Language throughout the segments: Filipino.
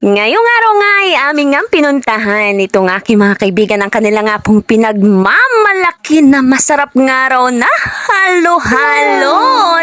Ngayong araw nga ay aming nga pinuntahan itong aking mga kaibigan ang kanila nga pong pinagmamalaki na masarap nga raw na halo-halo.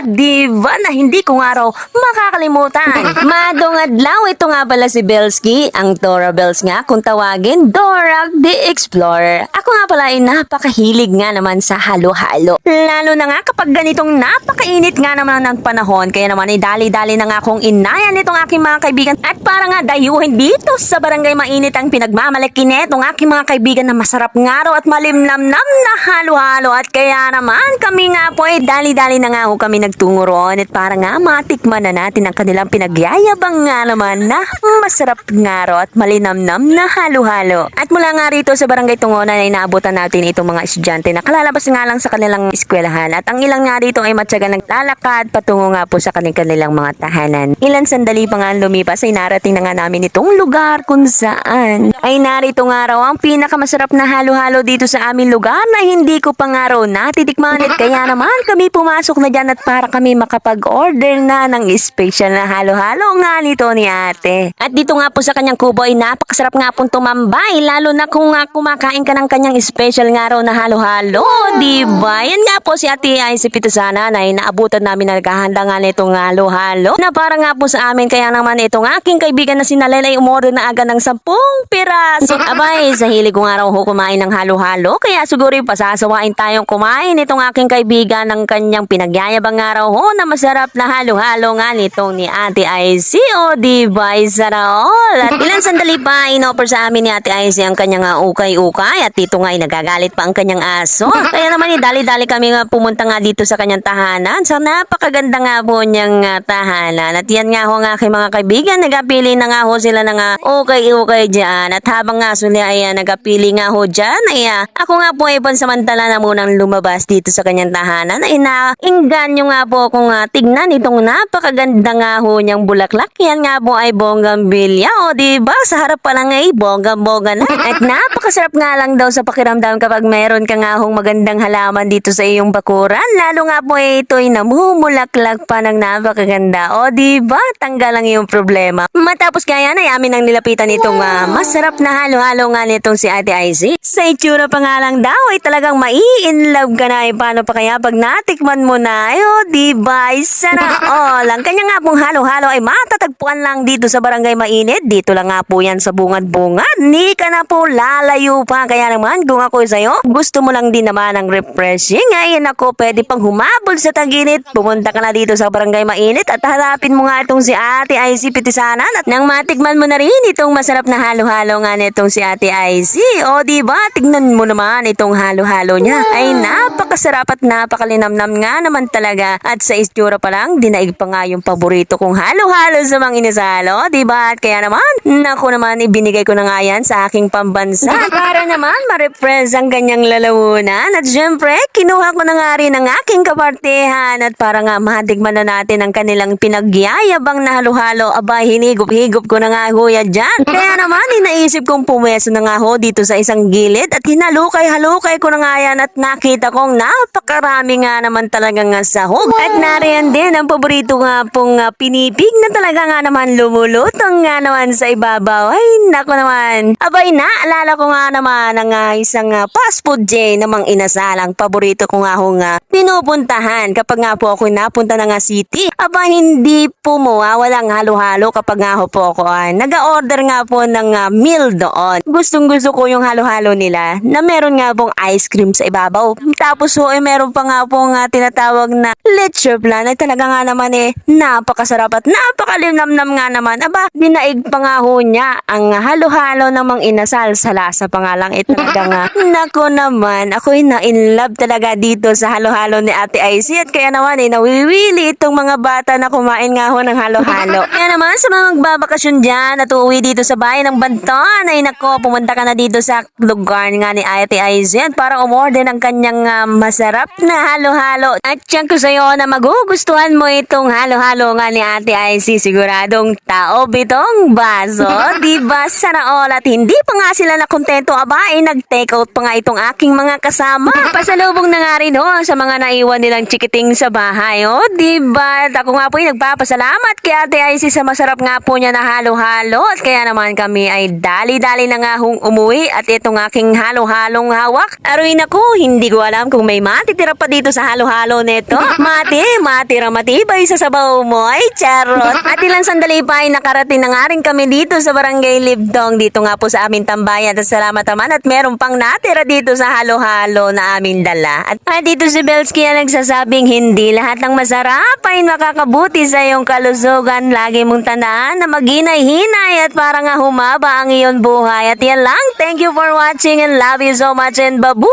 Diba na hindi ko nga raw makakalimutan. Madungadlaw ito nga pala si Belsky, ang Dora Bells nga kung tawagin, Dora the Explorer. Ako nga pala ay napakahilig nga naman sa halo-halo. Lalo na nga kapag ganitong napakainit nga naman ng panahon, kaya naman ay dali-dali na nga akong inayan itong aking mga kaibigan at para nga dayuhin dito sa barangay mainit ang pinagmamalaki netong aking mga kaibigan na masarap nga raw at malimnamnam na halo-halo at kaya naman kami nga po ay dali-dali na nga ho kami nagtungo roon at para nga matikman na natin ang kanilang pinagyayabang nga naman na masarap nga raw at malinamnam na halo-halo. At mula nga rito sa barangay Tungonan ay naabutan natin itong mga estudyante na kalalabas nga lang sa kanilang eskwelahan at ang ilang nga rito ay matyaga naglalakad patungo nga po sa kanilang mga tahanan. Ilan sandali pa nga lumipas ay narating na nga namin itong lugar kung saan ay narito nga raw ang pinakamasarap na halo-halo dito sa aming lugar na hindi ko pa nga raw natitikman at kaya naman kami pumasok na dyan at para kami makapag-order na ng special na halo-halo nga nito ni ate. At dito nga po sa kanyang kubo ay napakasarap nga pong tumambay lalo na kung nga kumakain ka ng kanyang special nga raw na halo-halo. Diba? Yan nga po si ate ay si Pitusana na inaabutan namin na naghahanda nga nitong halo-halo na para nga po sa amin kaya naman itong aking kaibigan na si Nalel ay umorder na agad ng 10 piraso. Abay, sa hilig ko nga raw ho kumain ng halo-halo kaya siguro pasasawain tayong kumain itong aking kaibigan ng kanyang pinagyayabang nga raw ho na masarap na halo-halo nga nitong ni Ate IC o diba isa na all. At ilang sandali pa inoffer sa amin ni Ate IC ang kanyang ukay-ukay at dito nga ay nagagalit pa ang kanyang aso. Kaya naman dali-dali kami nga pumunta nga dito sa kanyang tahanan sa napakaganda nga po niyang tahanan. At yan nga ho nga aking mga kaibigan, nagapili na nga ho sila ng ukay-ukay dyan. At habang nga sila ay nagapili nga ho dyan, ay ako nga po ay pansamantala na munang lumabas dito sa kanyang tahanan. Ay nainggan nyo nga po kung tignan itong napakaganda nga ho niyang bulaklak. Yan nga po ay bonggambilya. O diba, sa harap pa lang ay bongga-bongga na. At napakasarap nga lang daw sa pakiramdam kapag meron ka nga hong magandang halaman dito sa iyong bakuran. Lalo nga po ito'y namumulaklak pa ng napakaganda. O diba, tanggal lang yung problema. Matapos kaya na amin ang nilapitan itong masarap na halo-halo nga nitong si Ate IC. Sa itsura pa nga lang daw ay talagang mai-inlove ka na. Paano pa kaya pag natikman mo na? O diba, isa na all. Ang kanya nga pong halo-halo ay matatagpuan lang dito sa barangay mainit. Dito lang nga po yan sa bungad-bungad. Ni ka na po lalayo pa. Kaya naman kung ako sa'yo, gusto mo lang din naman ng refreshing. Ay ako, pwede pang humabol sa taginit. Pumunta ka na dito sa barangay mainit at hanapin mo nga itong si Ate IC Pitisanan at nang matikman mo na rin itong masarap na halo-halo nga nitong si Ate IC. O diba, tignan mo naman itong halo-halo niya. Ay napakasarap at napakalinamnam nga naman talaga. At sa istura pa lang, dinaig pa nga yung paborito kong halo-halo sa mga inasalo. Diba? At kaya naman, naku naman, ibinigay ko na nga yan sa aking pambansa. Para naman ma-refresh ang kanyang lalawunan. At syempre, kinuha ko na nga rin ang aking kapartehan. At para nga matikman na natin ang kanilang pinagyayabang na halo-halo. Aba, hinigop-higop ko na nga ho yan dyan. Kaya naman, inaisip kong pumeso na nga ho dito sa isang gilid. At hinalukay-halukay ko na nga yan. At nakita kong napakarami nga naman talagang sahog. At nariyan din ang paborito nga pong pinipig na talaga nga naman lumulutong nga naman sa ibabaw. Ay, naku naman. Abay, naalala ko nga naman ang isang fast food chain namang inasalang paborito ko nga ho nga pinupuntahan kapag nga po ako napunta na nga city. Aba, hindi po walang halo-halo kapag nga ho po ako nag-order nga po ng meal doon. Gustong-gusto ko yung halo-halo nila na meron nga pong ice cream sa ibabaw. Tapos ho, meron pa nga pong tinatawag na leche flan ay talaga nga naman napakasarap at napakalinamnam nga naman. Aba, dinaig pa nga ho niya ang halo-halo namang inasal sa lasa pa nga lang talaga nga. Nako naman, ako'y na-inlove talaga dito sa halo-halo ni Ate IC at kaya naman nawiwili itong mga bata na kumain nga ho ng halo-halo. Kaya naman sa mga magbabakasyon dyan at uuwi dito sa bayan ng Banton ay nako, pumunta ka na dito sa lugar nga ni Ate IC para umorder ng kanyang masarap na halo-halo. At tiyan ko sa'yo na magugustuhan mo itong halo-halo nga ni Ate IC. Siguradong taob itong baso. Diba sana all at hindi pa nga sila nakontento. Aba, nag-take out pa nga itong aking mga kasama. Pasalubong na nga rin sa mga naiwan nilang chikiting sa bahay. Diba? At ako nga po nagpapasalamat kay Ate IC sa masarap nga po niya na halo halo-halo at kaya naman kami ay dali-dali na nga hong umuwi at itong aking halo-halong hawak. Aruin ako, hindi ko alam kung may matitira pa dito sa halo-halo neto. Matira matibay sa sabaw mo ay charot. At ilang sandali pa ay nakarating na nga rin kami dito sa Barangay Libdong. Dito nga po sa aming tambayan at salamat naman at meron pang natira dito sa halo-halo na aming dala. At dito si Belsky ang nagsasabing hindi lahat ng masarap ay makakabuti sa iyong kalusugan. Lagi mong tandaan na maghinay-hinay at para nga humaba ang iyong buhay. At yan lang. Thank you for watching and love you so much and babu!